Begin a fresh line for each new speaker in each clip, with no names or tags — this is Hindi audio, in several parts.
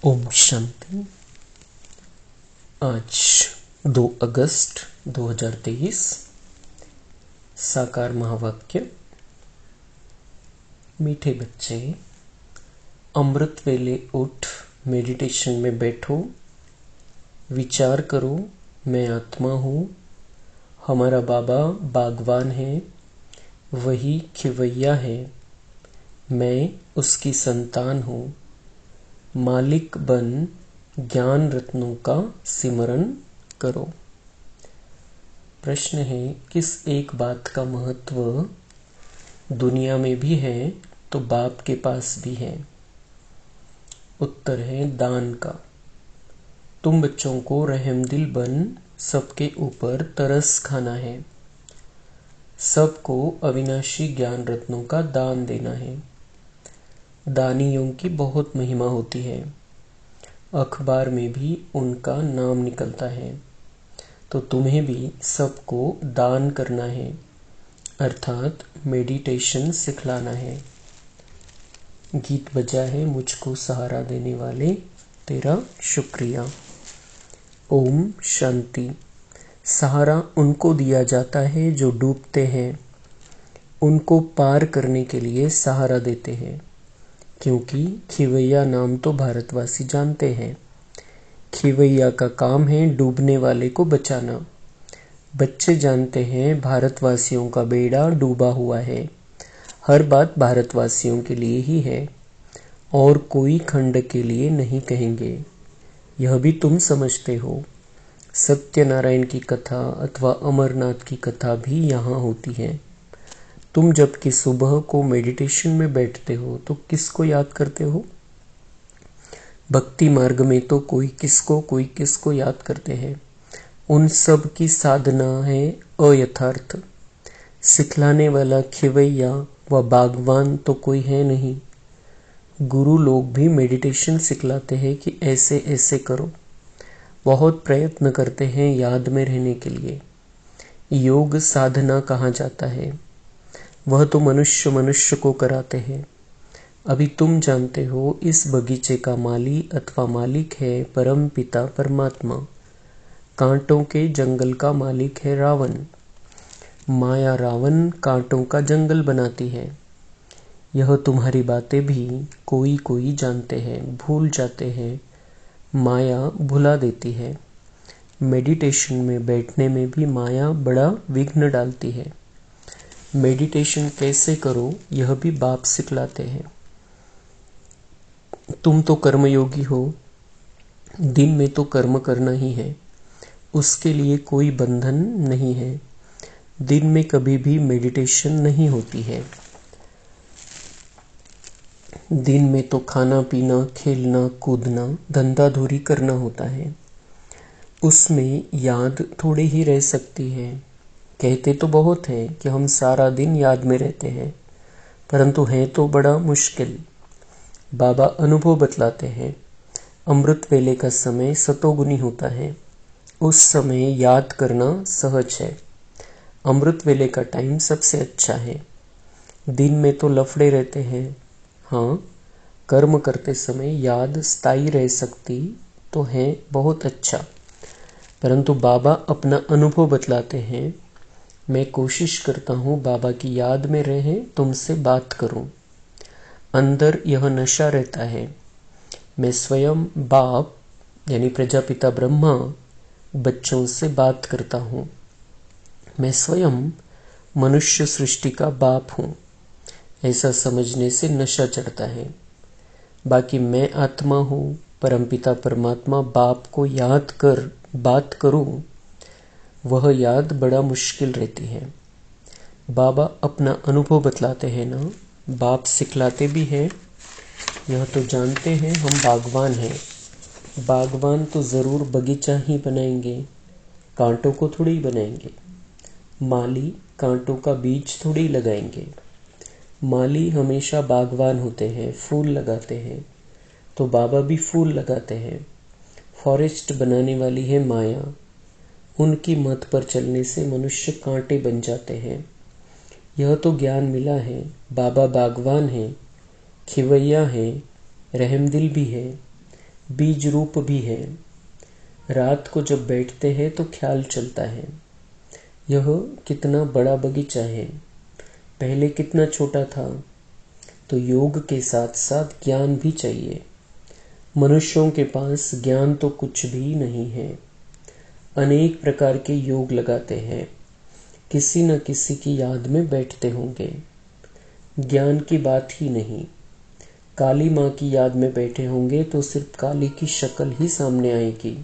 ओम शांति। आज 2 अगस्त 2023। साकार महावाक्य। मीठे बच्चे, अमृत वेले उठ मेडिटेशन में बैठो। विचार करो, मैं आत्मा हूँ, हमारा बाबा बागवान है, वही खिवैया है, मैं उसकी संतान हूँ। मालिक बन ज्ञान रत्नों का सिमरन करो। प्रश्न है, किस एक बात का महत्व दुनिया में भी है तो बाप के पास भी है? उत्तर है दान का। तुम बच्चों को रहमदिल बन सबके ऊपर तरस खाना है, सबको अविनाशी ज्ञान रत्नों का दान देना है। दानियों की बहुत महिमा होती है, अखबार में भी उनका नाम निकलता है। तो तुम्हें भी सबको दान करना है, अर्थात मेडिटेशन सिखलाना है। गीत बजा है मुझको सहारा देने वाले, तेरा शुक्रिया। ओम शांति। सहारा उनको दिया जाता है जो डूबते हैं, उनको पार करने के लिए सहारा देते हैं। क्योंकि खिवैया नाम तो भारतवासी जानते हैं। खिवैया का काम है डूबने वाले को बचाना। बच्चे जानते हैं भारतवासियों का बेड़ा डूबा हुआ है, हर बात भारतवासियों के लिए ही है और कोई खंड के लिए नहीं कहेंगे। यह भी तुम समझते हो। सत्यनारायण की कथा अथवा अमरनाथ की कथा भी यहाँ होती है। तुम जबकि सुबह को मेडिटेशन में बैठते हो तो किसको याद करते हो? भक्ति मार्ग में तो कोई किसको याद करते हैं। उन सब की साधना है अयथार्थ। सिखलाने वाला खिवैया व बागवान तो कोई है नहीं। गुरु लोग भी मेडिटेशन सिखलाते हैं कि ऐसे ऐसे करो। बहुत प्रयत्न करते हैं याद में रहने के लिए। योग साधना कहा जाता है, वह तो मनुष्य को कराते हैं। अभी तुम जानते हो इस बगीचे का माली अथवा मालिक है परम पिता परमात्मा। कांटों के जंगल का मालिक है रावण। माया रावण कांटों का जंगल बनाती है। यह तुम्हारी बातें भी कोई जानते हैं, भूल जाते हैं। माया भुला देती है। मेडिटेशन में बैठने में भी माया बड़ा विघ्न डालती है। मेडिटेशन कैसे करो यह भी बाप सिखलाते हैं। तुम तो कर्मयोगी हो, दिन में तो कर्म करना ही है, उसके लिए कोई बंधन नहीं है। दिन में कभी भी मेडिटेशन नहीं होती है। दिन में तो खाना पीना, खेलना कूदना, धंधाधूरी करना होता है। उसमें याद थोड़ी ही रह सकती है। कहते तो बहुत है कि हम सारा दिन याद में रहते हैं, परंतु है तो बड़ा मुश्किल। बाबा अनुभव बतलाते हैं, अमृत वेले का समय सतोगुनी होता है, उस समय याद करना सहज है। अमृत वेले का टाइम सबसे अच्छा है। दिन में तो लफड़े रहते हैं। हाँ, कर्म करते समय याद स्थायी रह सकती तो है बहुत अच्छा, परंतु बाबा अपना अनुभव बतलाते हैं। मैं कोशिश करता हूँ बाबा की याद में रहे, तुमसे बात करूँ। अंदर यह नशा रहता है। मैं स्वयं बाप यानी प्रजापिता ब्रह्मा बच्चों से बात करता हूँ। मैं स्वयं मनुष्य सृष्टि का बाप हूँ, ऐसा समझने से नशा चढ़ता है। बाकी मैं आत्मा हूँ, परमपिता परमात्मा बाप को याद कर बात करूँ, वह याद बड़ा मुश्किल रहती है। बाबा अपना अनुभव बतलाते हैं ना, बाप सिखलाते भी हैं। यह तो जानते हैं हम बागवान हैं। बागवान तो ज़रूर बगीचा ही बनाएंगे, कांटों को थोड़ी बनाएंगे। माली कांटों का बीज थोड़ी लगाएंगे। माली हमेशा बागवान होते हैं, फूल लगाते हैं। तो बाबा भी फूल लगाते हैं। फॉरेस्ट बनाने वाली है माया। उनकी मत पर चलने से मनुष्य कांटे बन जाते हैं। यह तो ज्ञान मिला है। बाबा बागवान है, खिवैया है, रहमदिल भी है। बीज रूप भी है। रात को जब बैठते हैं तो ख्याल चलता है, यह कितना बड़ा बगीचा है, पहले कितना छोटा था। तो योग के साथ साथ ज्ञान भी चाहिए। मनुष्यों के पास ज्ञान तो कुछ भी नहीं है। अनेक प्रकार के योग लगाते हैं, किसी न किसी की याद में बैठते होंगे। ज्ञान की बात ही नहीं। काली माँ की याद में बैठे होंगे तो सिर्फ काली की शक्ल ही सामने आएगी।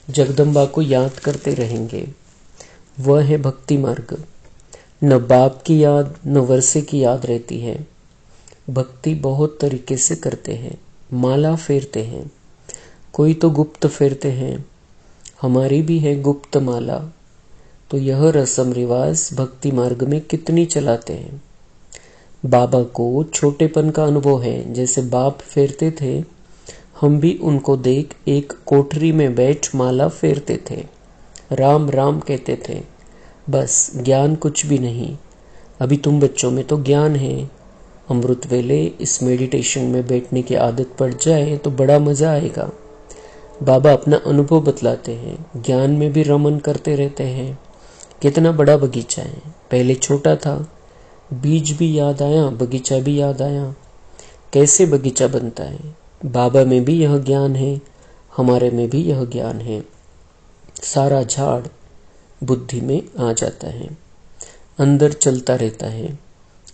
जगदम्बा को याद करते रहेंगे। वह है भक्ति मार्ग। न बाप की याद न वर्षे की याद रहती है। भक्ति बहुत तरीके से करते हैं। माला फेरते हैं, कोई तो गुप्त फेरते हैं, हमारी भी है गुप्त माला। तो यह रस्म रिवाज भक्ति मार्ग में कितनी चलाते हैं। बाबा को छोटेपन का अनुभव है, जैसे बाप फेरते थे, हम भी उनको देख एक कोठरी में बैठ माला फेरते थे, राम राम कहते थे। बस ज्ञान कुछ भी नहीं। अभी तुम बच्चों में तो ज्ञान है। अमृत वेले इस मेडिटेशन में बैठने की आदत पड़ जाए तो बड़ा मजा आएगा। बाबा अपना अनुभव बतलाते हैं, ज्ञान में भी रमन करते रहते हैं। कितना बड़ा बगीचा है, पहले छोटा था, बीज भी याद आया, बगीचा भी याद आया। कैसे बगीचा बनता है। बाबा में भी यह ज्ञान है, हमारे में भी यह ज्ञान है। सारा झाड़ बुद्धि में आ जाता है, अंदर चलता रहता है।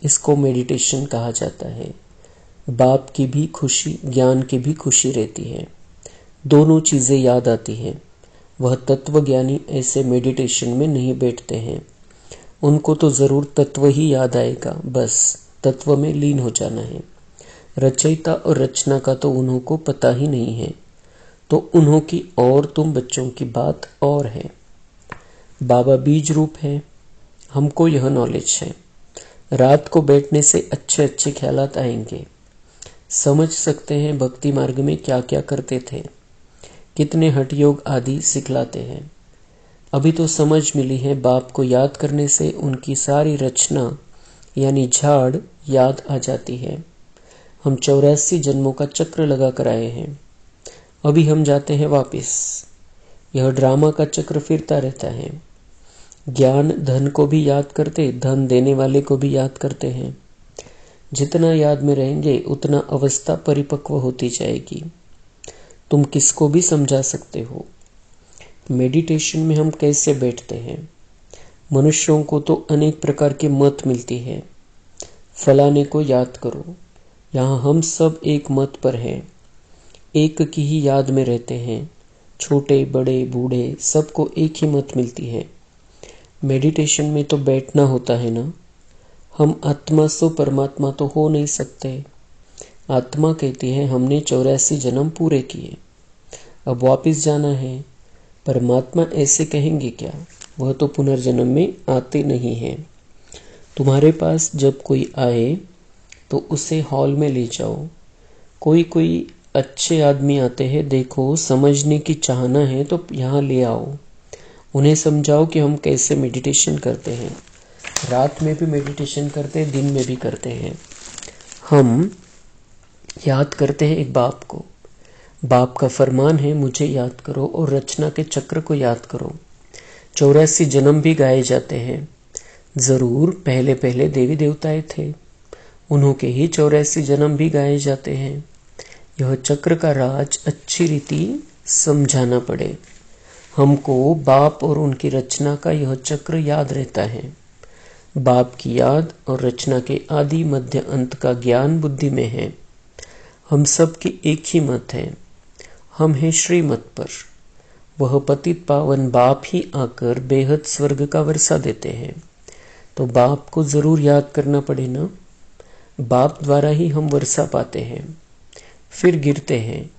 इसको मेडिटेशन कहा जाता है। बाप की भी खुशी, ज्ञान की भी खुशी रहती है, दोनों चीजें याद आती हैं। वह तत्वज्ञानी ऐसे मेडिटेशन में नहीं बैठते हैं, उनको तो जरूर तत्व ही याद आएगा, बस तत्व में लीन हो जाना है। रचयिता और रचना का तो उन्हों को पता ही नहीं है, तो उन्हों की और तुम बच्चों की बात और है। बाबा बीज रूप है, हमको यह नॉलेज है। रात को बैठने से अच्छे अच्छे ख्यालात आएंगे। समझ सकते हैं भक्ति मार्ग में क्या क्या करते थे, कितने हठ योग आदि सिखलाते हैं। अभी तो समझ मिली है, बाप को याद करने से उनकी सारी रचना यानी झाड़ याद आ जाती है। हम 84 जन्मों का चक्र लगा कर आए हैं, अभी हम जाते हैं वापिस। यह ड्रामा का चक्र फिरता रहता है। ज्ञान धन को भी याद करते, धन देने वाले को भी याद करते हैं। जितना याद में रहेंगे उतना अवस्था परिपक्व होती जाएगी। तुम किसको भी समझा सकते हो। मेडिटेशन में हम कैसे बैठते हैं। मनुष्यों को तो अनेक प्रकार के मत मिलती है। फलाने को याद करो, यहाँ हम सब एक मत पर हैं, एक की ही याद में रहते हैं। छोटे बड़े बूढ़े सबको एक ही मत मिलती है। मेडिटेशन में तो बैठना होता है ना। हम आत्मा सो परमात्मा तो हो नहीं सकते। आत्मा कहती है हमने 84 जन्म पूरे किए, अब वापिस जाना है। परमात्मा ऐसे कहेंगे क्या, वह तो पुनर्जन्म में आते नहीं हैं। तुम्हारे पास जब कोई आए तो उसे हॉल में ले जाओ। कोई कोई अच्छे आदमी आते हैं, देखो समझने की चाहना है तो यहाँ ले आओ। उन्हें समझाओ कि हम कैसे मेडिटेशन करते हैं। रात में भी मेडिटेशन करते हैं, दिन में भी करते हैं। हम याद करते हैं एक बाप को। बाप का फरमान है मुझे याद करो और रचना के चक्र को याद करो। 84 जन्म भी गाए जाते हैं। जरूर पहले पहले देवी देवताएं थे, उन्हों के ही 84 जन्म भी गाए जाते हैं। यह चक्र का राज अच्छी रीति समझाना पड़े। हमको बाप और उनकी रचना का यह चक्र याद रहता है। बाप की याद और रचना के आदि मध्य अंत का ज्ञान बुद्धि में है। हम सब की एक ही मत है, हम हैं श्रीमत पर। वह पतित पावन बाप ही आकर बेहद स्वर्ग का वर्षा देते हैं। तो बाप को जरूर याद करना पड़े ना। बाप द्वारा ही हम वर्षा पाते हैं, फिर गिरते हैं,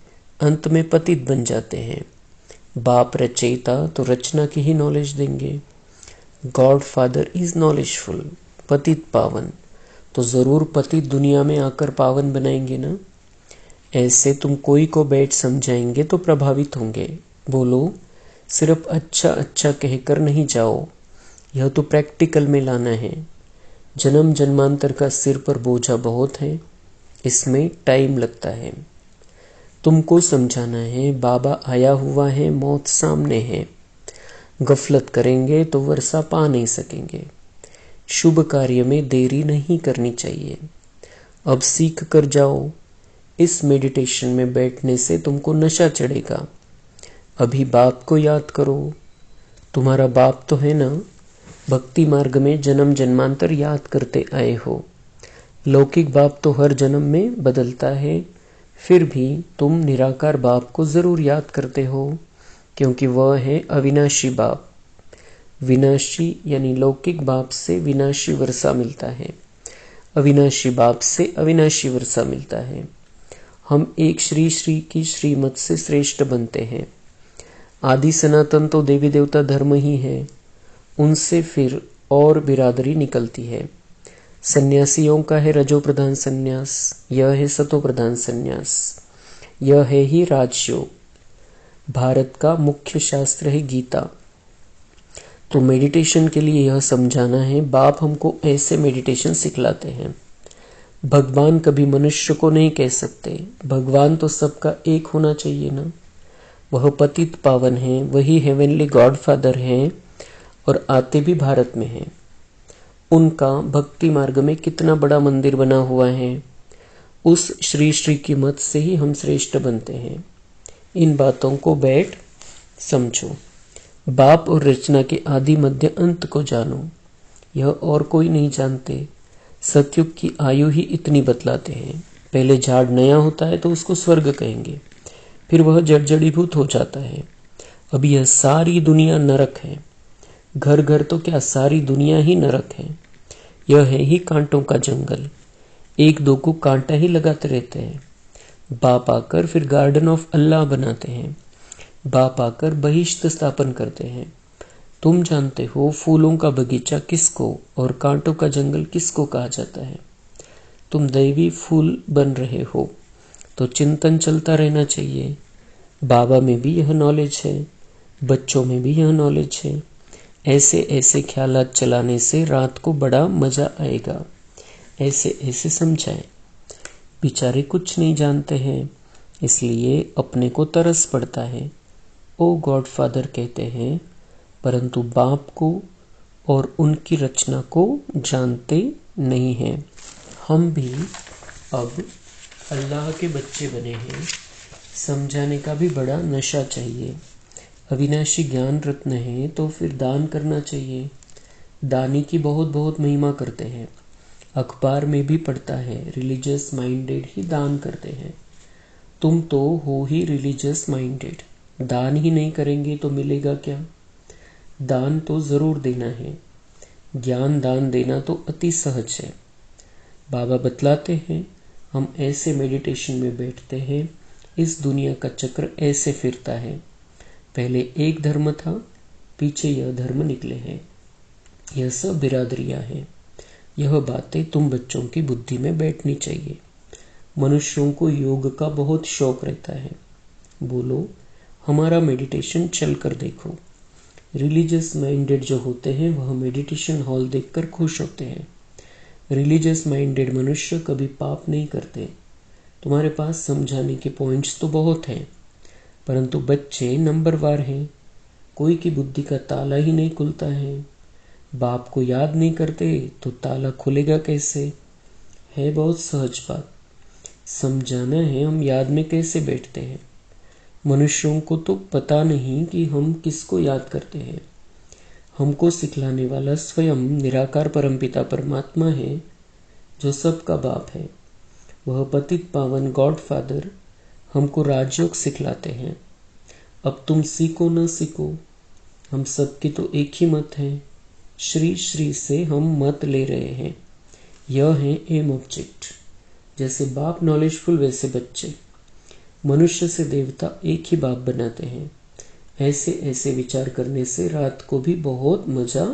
अंत में पतित बन जाते हैं। बाप रचयिता तो रचना की ही नॉलेज देंगे। गॉड फादर इज नॉलेजफुल, पतित पावन, तो जरूर पतित दुनिया में आकर पावन बनाएंगे ना। ऐसे तुम कोई को बैठ समझाएंगे तो प्रभावित होंगे। बोलो सिर्फ अच्छा अच्छा कहकर नहीं जाओ, यह तो प्रैक्टिकल में लाना है। जन्म जन्मांतर का सिर पर बोझा बहुत है, इसमें टाइम लगता है। तुमको समझाना है बाबा आया हुआ है, मौत सामने है। गफलत करेंगे तो वर्षा पा नहीं सकेंगे। शुभ कार्य में देरी नहीं करनी चाहिए। अब सीख कर जाओ। इस मेडिटेशन में बैठने से तुमको नशा चढ़ेगा। अभी बाप को याद करो। तुम्हारा बाप तो है ना। भक्ति मार्ग में जन्म जन्मांतर याद करते आए हो। लौकिक बाप तो हर जन्म में बदलता है, फिर भी तुम निराकार बाप को जरूर याद करते हो, क्योंकि वह है अविनाशी बाप। विनाशी यानी लौकिक बाप से विनाशी वर्षा मिलता है, अविनाशी बाप से अविनाशी वर्षा मिलता है। हम एक श्री श्री की श्रीमत से श्रेष्ठ बनते हैं। आदि सनातन तो देवी देवता धर्म ही है, उनसे फिर और बिरादरी निकलती है। सन्यासियों का है रजो प्रधान सन्यास, यह है सतो प्रधान सन्यास, यह है ही राजयोग। भारत का मुख्य शास्त्र है गीता। तो मेडिटेशन के लिए यह समझाना है, बाप हमको ऐसे मेडिटेशन सिखलाते हैं। भगवान कभी मनुष्य को नहीं कह सकते, भगवान तो सबका एक होना चाहिए ना। वह पतित पावन है, वही हेवनली गॉड फादर है और आते भी भारत में हैं। उनका भक्ति मार्ग में कितना बड़ा मंदिर बना हुआ है। उस श्री श्री की मत से ही हम श्रेष्ठ बनते हैं। इन बातों को बैठ समझो। बाप और रचना के आदि मध्य अंत को जानो, यह और कोई नहीं जानते। सतयुग की आयु ही इतनी बतलाते हैं। पहले झाड़ नया होता है तो उसको स्वर्ग कहेंगे, फिर वह जड़जड़ीभूत हो जाता है। अब यह सारी दुनिया नरक है। घर घर तो क्या, सारी दुनिया ही नरक है। यह है ही कांटों का जंगल। एक दो को कांटा ही लगाते रहते हैं। बाप आकर फिर गार्डन ऑफ अल्लाह बनाते हैं। बाप आकर बहिष्ठ स्थापन करते हैं। तुम जानते हो फूलों का बगीचा किसको और कांटों का जंगल किसको कहा जाता है। तुम दैवी फूल बन रहे हो तो चिंतन चलता रहना चाहिए। बाबा में भी यह नॉलेज है, बच्चों में भी यह नॉलेज है। ऐसे ऐसे ख्यालात चलाने से रात को बड़ा मजा आएगा। ऐसे ऐसे समझाएं। बेचारे कुछ नहीं जानते हैं, इसलिए अपने को तरस पड़ता है। ओ गॉड फादर कहते हैं, परंतु बाप को और उनकी रचना को जानते नहीं हैं। हम भी अब अल्लाह के बच्चे बने हैं। समझाने का भी बड़ा नशा चाहिए। अविनाशी ज्ञान रत्न है तो फिर दान करना चाहिए। दानी की बहुत बहुत महिमा करते हैं। अखबार में भी पढ़ता है, रिलीजियस माइंडेड ही दान करते हैं। तुम तो हो ही रिलीजियस माइंडेड। दान ही नहीं करेंगे तो मिलेगा क्या। दान तो जरूर देना है। ज्ञान दान देना तो अति सहज है। बाबा बतलाते हैं, हम ऐसे मेडिटेशन में बैठते हैं, इस दुनिया का चक्र ऐसे फिरता है। पहले एक धर्म था, पीछे यह धर्म निकले हैं। यह सब बिरादरियां हैं। यह बातें तुम बच्चों की बुद्धि में बैठनी चाहिए। मनुष्यों को योग का बहुत शौक रहता है। बोलो, हमारा मेडिटेशन चल कर देखो। रिलीजियस माइंडेड जो होते हैं वह मेडिटेशन हॉल देखकर खुश होते हैं। रिलीजियस माइंडेड मनुष्य कभी पाप नहीं करते। तुम्हारे पास समझाने के पॉइंट्स तो बहुत हैं, परंतु बच्चे नंबरवार हैं। कोई की बुद्धि का ताला ही नहीं खुलता है। बाप को याद नहीं करते तो ताला खुलेगा कैसे। है बहुत सहज बात। समझाना है हम याद में कैसे बैठते हैं। मनुष्यों को तो पता नहीं कि हम किसको याद करते हैं। हमको सिखलाने वाला स्वयं निराकार परमपिता परमात्मा है, जो सबका बाप है। वह पतित पावन गॉड फादर हमको राजयोग सिखलाते हैं। अब तुम सीखो न सीखो, हम सबकी तो एक ही मत है। श्री श्री से हम मत ले रहे हैं। यह है एम ऑब्जेक्ट। जैसे बाप नॉलेजफुल वैसे बच्चे। मनुष्य से देवता एक ही बाप बनाते हैं। ऐसे ऐसे विचार करने से रात को भी बहुत मजा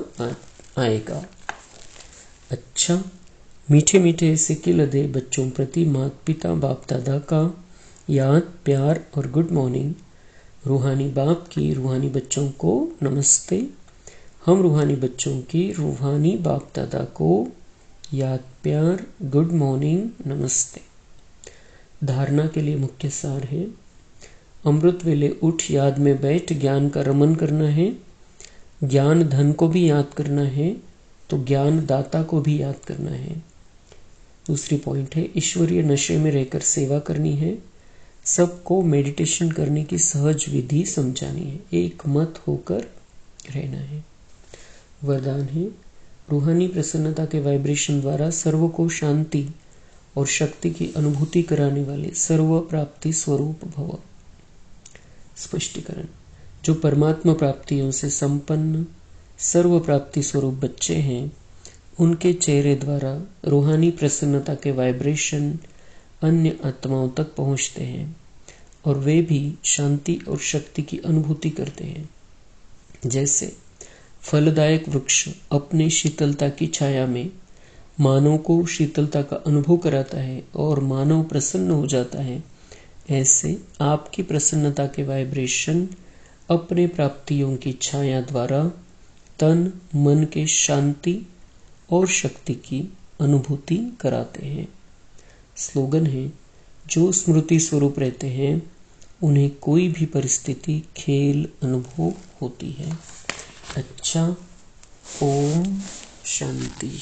आएगा। अच्छा, मीठे मीठे ऐसे किलदे बच्चों प्रति माता पिता बाप दादा का याद, प्यार और गुड मॉर्निंग। रूहानी बाप की रूहानी बच्चों को नमस्ते। हम रूहानी बच्चों की रूहानी बाप दादा को याद, प्यार, गुड मॉर्निंग, नमस्ते। धारणा के लिए मुख्य सार है। अमृत वेले उठ याद में बैठ ज्ञान का रमन करना है। ज्ञान धन को भी याद करना है तो ज्ञान दाता को भी याद करना है। दूसरी पॉइंट है ईश्वरीय नशे में रहकर सेवा करनी है। सबको मेडिटेशन करने की सहज विधि समझानी है। एक मत होकर रहना है। वरदान है रूहानी प्रसन्नता के वाइब्रेशन द्वारा सर्व को शांति और शक्ति की अनुभूति कराने वाले सर्व प्राप्ति स्वरूप भव। स्पष्टीकरण, जो परमात्मा प्राप्तियों से संपन्न सर्व प्राप्ति स्वरूप बच्चे हैं, उनके चेहरे द्वारा रूहानी प्रसन्नता के वाइब्रेशन अन्य आत्माओं तक पहुंचते हैं और वे भी शांति और शक्ति की अनुभूति करते हैं। जैसे फलदायक वृक्ष अपने शीतलता की छाया में मानव को शीतलता का अनुभव कराता है और मानव प्रसन्न हो जाता है, ऐसे आपकी प्रसन्नता के वाइब्रेशन अपने प्राप्तियों की छाया द्वारा तन मन के शांति और शक्ति की अनुभूति कराते हैं। स्लोगन है जो स्मृति स्वरूप रहते हैं उन्हें कोई भी परिस्थिति खेल अनुभव होती है। अच्छा, ओम शांति।